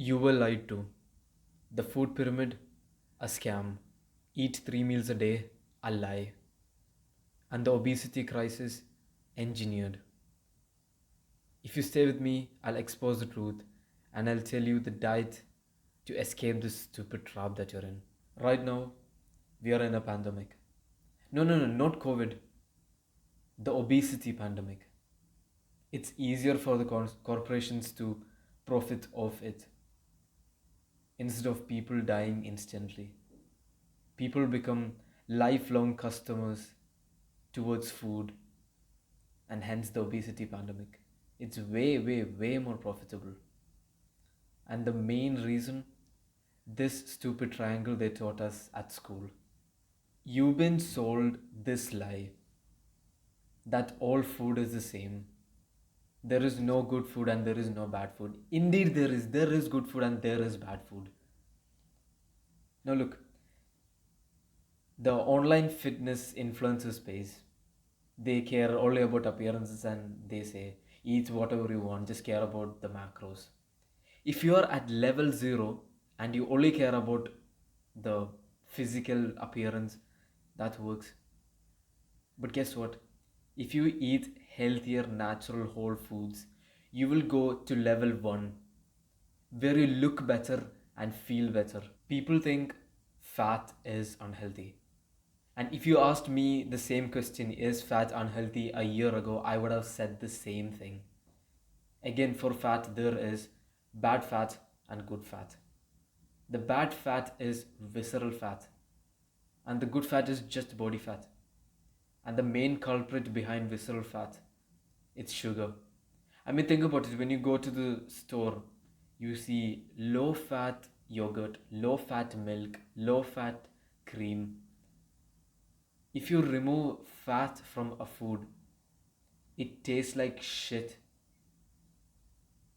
You were lied to. The food pyramid, a scam. Eat 3 meals a day, a lie. And the obesity crisis, engineered. If you stay with me, I'll expose the truth and I'll tell you the diet to escape this stupid trap that you're in. Right now, we are in a pandemic. No, not COVID. The obesity pandemic. It's easier for the corporations to profit off it instead of people dying instantly. People become lifelong customers towards food, and hence the obesity pandemic. It's way more profitable. And the main reason, this stupid triangle they taught us at school. You've been sold this lie that all food is the same. There is no good food and there is no bad food. Indeed, there is good food and there is bad food. Now look, the online fitness influencer space, they care only about appearances and they say eat whatever you want, just care about the macros. If you are at level 0 and you only care about the physical appearance, that works. But guess what? If you eat healthier, natural, whole foods, you will go to level 1 where you look better and feel better. People think fat is unhealthy. And if you asked me the same question, is fat unhealthy, a year ago, I would have said the same thing. Again, for fat, there is bad fat and good fat. The bad fat is visceral fat, and the good fat is just body fat. And the main culprit behind visceral fat, it's sugar. I mean, think about it. When you go to the store, you see low fat yogurt, low fat milk, low fat cream. If you remove fat from a food, it tastes like shit.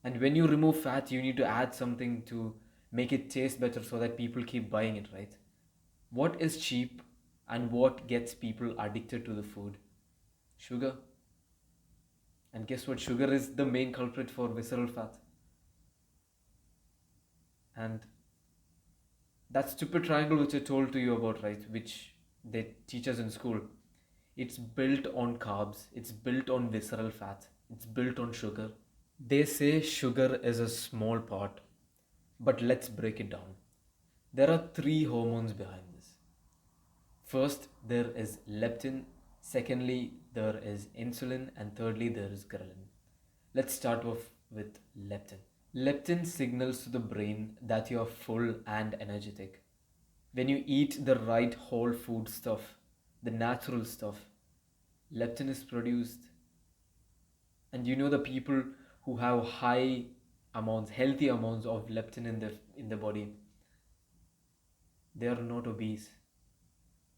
And when you remove fat, you need to add something to make it taste better so that people keep buying it, right? What is cheap and what gets people addicted to the food? Sugar. And guess what? Sugar is the main culprit for visceral fat. And that stupid triangle which I told to you about, right? Which they teach us in school. It's built on carbs. It's built on visceral fat. It's built on sugar. They say sugar is a small part, but let's break it down. There are 3 hormones behind this. First, there is leptin. Secondly, there is insulin. And thirdly, there is ghrelin. Let's start off with leptin. Leptin signals to the brain that you are full and energetic. When you eat the right whole food stuff, the natural stuff, leptin is produced. And you know the people who have high amounts, healthy amounts of leptin in their body, they are not obese.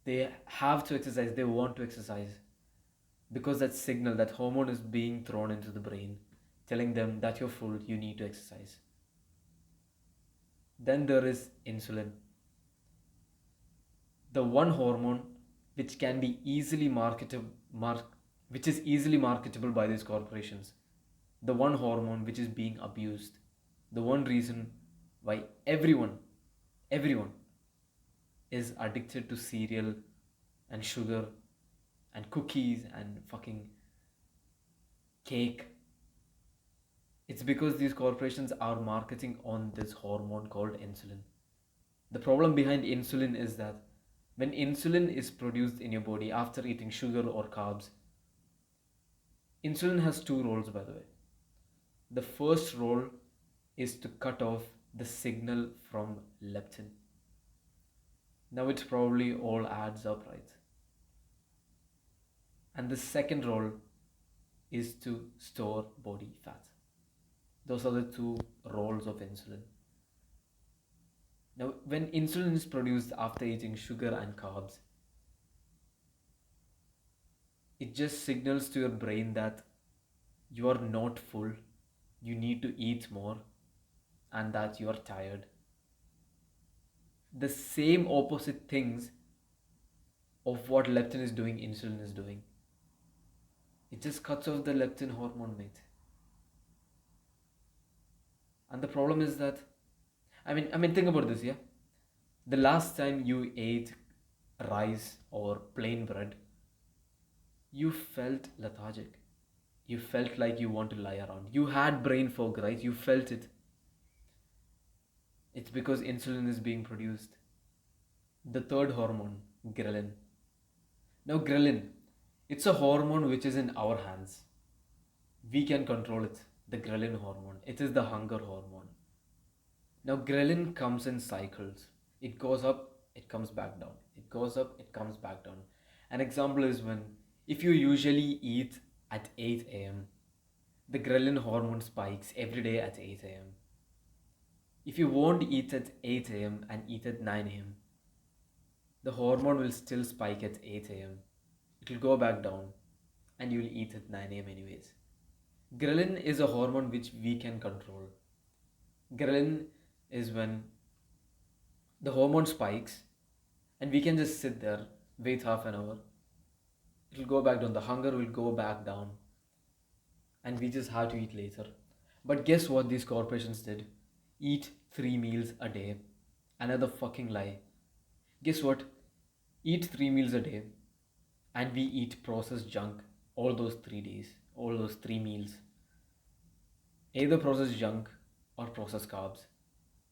They have to exercise, they want to exercise. Because that signal, that hormone is being thrown into the brain, telling them that you're full, you need to exercise. Then there is insulin. The one hormone which can be easily which is easily marketable by these corporations. The one hormone which is being abused. The one reason why everyone is addicted to cereal and sugar and cookies and fucking cake. It's because these corporations are marketing on this hormone called insulin. The problem behind insulin is that when insulin is produced in your body after eating sugar or carbs, insulin has 2 roles, by the way. The first role is to cut off the signal from leptin. Now it probably all adds up, right? And the second role is to store body fat. Those are the 2 roles of insulin. Now, when insulin is produced after eating sugar and carbs, it just signals to your brain that you are not full, you need to eat more, and that you are tired. The same opposite things of what leptin is doing, insulin is doing. It just cuts off the leptin hormone, mate. And the problem is that I mean, think about this, yeah. The last time you ate rice or plain bread, you felt lethargic. You felt like you want to lie around. You had brain fog, right? You felt it. It's because insulin is being produced. The third hormone, ghrelin. Now, ghrelin, it's a hormone which is in our hands. We can control it. The ghrelin hormone. It is the hunger hormone. Now, ghrelin comes in cycles. It goes up, it comes back down. It goes up, it comes back down. An example is when, if you usually eat at 8 a.m., the ghrelin hormone spikes every day at 8 a.m. If you won't eat at 8 a.m. and eat at 9 a.m., the hormone will still spike at 8 a.m. It will go back down and you will eat at 9 a.m. anyways. Ghrelin is a hormone which we can control. Ghrelin is when the hormone spikes and we can just sit there, wait half an hour. It will go back down. The hunger will go back down and we just have to eat later. But guess what these corporations did? Eat 3 meals a day. Another fucking lie. Guess what? Eat 3 meals a day and we eat processed junk all those 3 days, all those 3 meals. Either processed junk or processed carbs.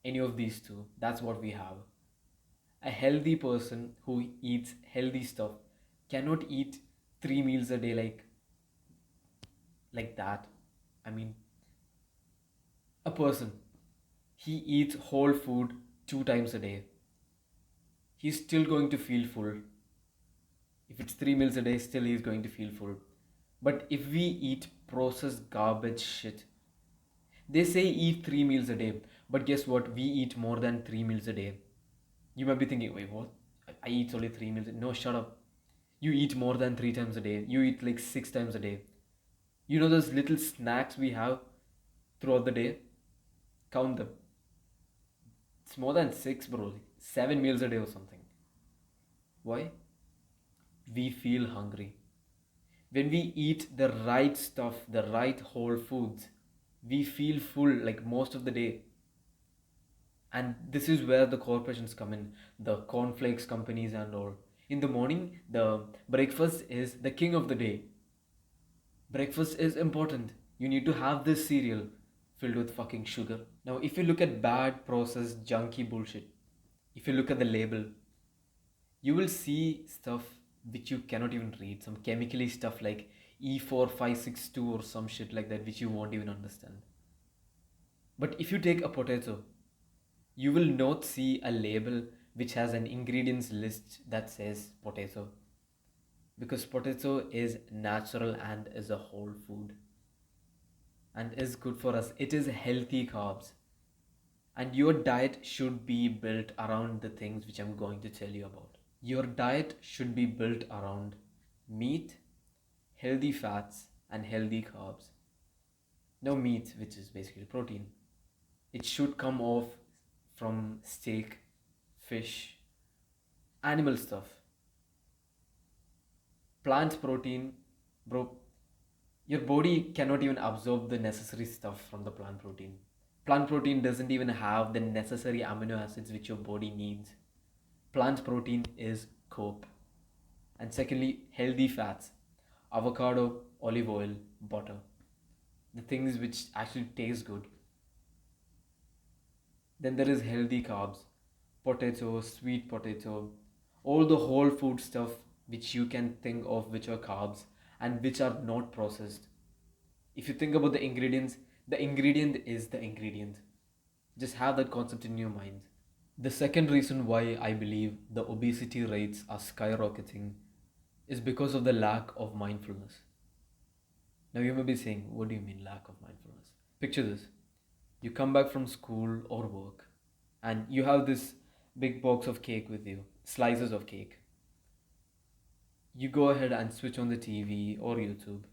Any of these two. That's what we have. A healthy person who eats healthy stuff cannot eat 3 meals a day like that. I mean, a person, he eats whole food 2 times a day. He's still going to feel full. If it's 3 meals a day, still he's going to feel full. But if we eat processed garbage shit, they say eat 3 meals a day, but guess what? We eat more than 3 meals a day. You might be thinking, wait, what? I eat only 3 meals. No, shut up. You eat more than 3 times a day. You eat like 6 times a day. You know those little snacks we have throughout the day? Count them. It's more than six, bro. Like 7 meals a day or something. Why? We feel hungry. When we eat the right stuff, the right whole foods, we feel full like most of the day. And this is where the corporations come in, the cornflakes companies and all. In the morning, the breakfast is the king of the day. Breakfast is important. You need to have this cereal filled with fucking sugar. Now, if you look at bad, processed, junky bullshit, if you look at the label, you will see stuff which you cannot even read. Some chemically stuff like E4562 or some shit like that, which you won't even understand. But if you take a potato, you will not see a label which has an ingredients list that says potato. Because potato is natural and is a whole food and is good for us. It is healthy carbs. And your diet should be built around the things which I'm going to tell you about. Your diet should be built around meat, healthy fats, and healthy carbs. No meat, which is basically protein. It should come off from steak, fish, animal stuff. Plant protein, bro, your body cannot even absorb the necessary stuff from the plant protein. Plant protein doesn't even have the necessary amino acids which your body needs. Plant protein is cope. And secondly, healthy fats. Avocado, olive oil, butter. The things which actually taste good. Then there is healthy carbs. Potato, sweet potato, all the whole food stuff which you can think of which are carbs and which are not processed. If you think about the ingredients, the ingredient is the ingredient. Just have that concept in your mind. The second reason why I believe the obesity rates are skyrocketing is because of the lack of mindfulness. Now you may be saying, what do you mean lack of mindfulness? Picture this. You come back from school or work and you have this big box of cake with you, slices of cake. You go ahead and switch on the TV or YouTube.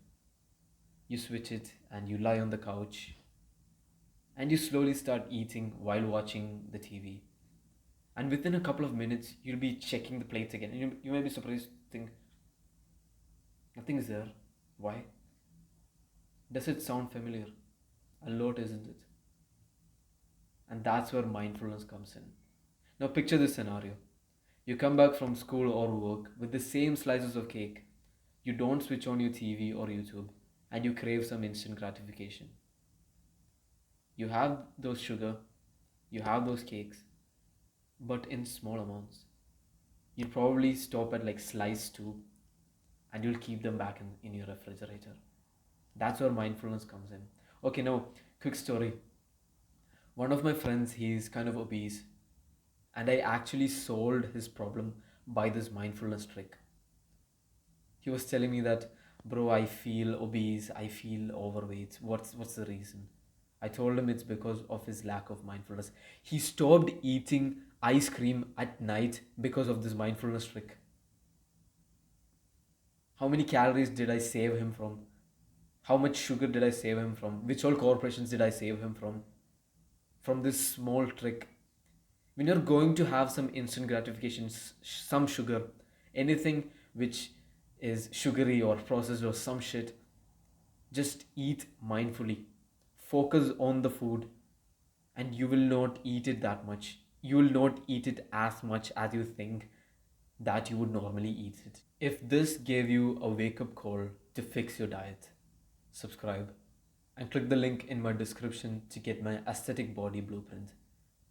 You switch it and you lie on the couch and you slowly start eating while watching the TV. And within a couple of minutes, you'll be checking the plates again. And you may be surprised to think, nothing is there. Why? Does it sound familiar? A lot, isn't it? And that's where mindfulness comes in. Now, picture this scenario. You come back from school or work with the same slices of cake. You don't switch on your TV or YouTube, and you crave some instant gratification. You have those sugar, you have those cakes, but in small amounts. You'll probably stop at like slice two, and you'll keep them back in your refrigerator. That's where mindfulness comes in. Okay, now, quick story. One of my friends, he's kind of obese, and I actually solved his problem by this mindfulness trick. He was telling me that, bro, I feel obese, I feel overweight. What's the reason? I told him it's because of his lack of mindfulness. He stopped eating ice cream at night because of this mindfulness trick. How many calories did I save him from? How much sugar did I save him from? Which all corporations did I save him from? From this small trick. When you're going to have some instant gratification, some sugar, anything which is sugary or processed or some shit, just eat mindfully. Focus on the food, and you will not eat it that much. You will not eat it as much as you think that you would normally eat it. If this gave you a wake up call to fix your diet, subscribe and click the link in my description to get my aesthetic body blueprint.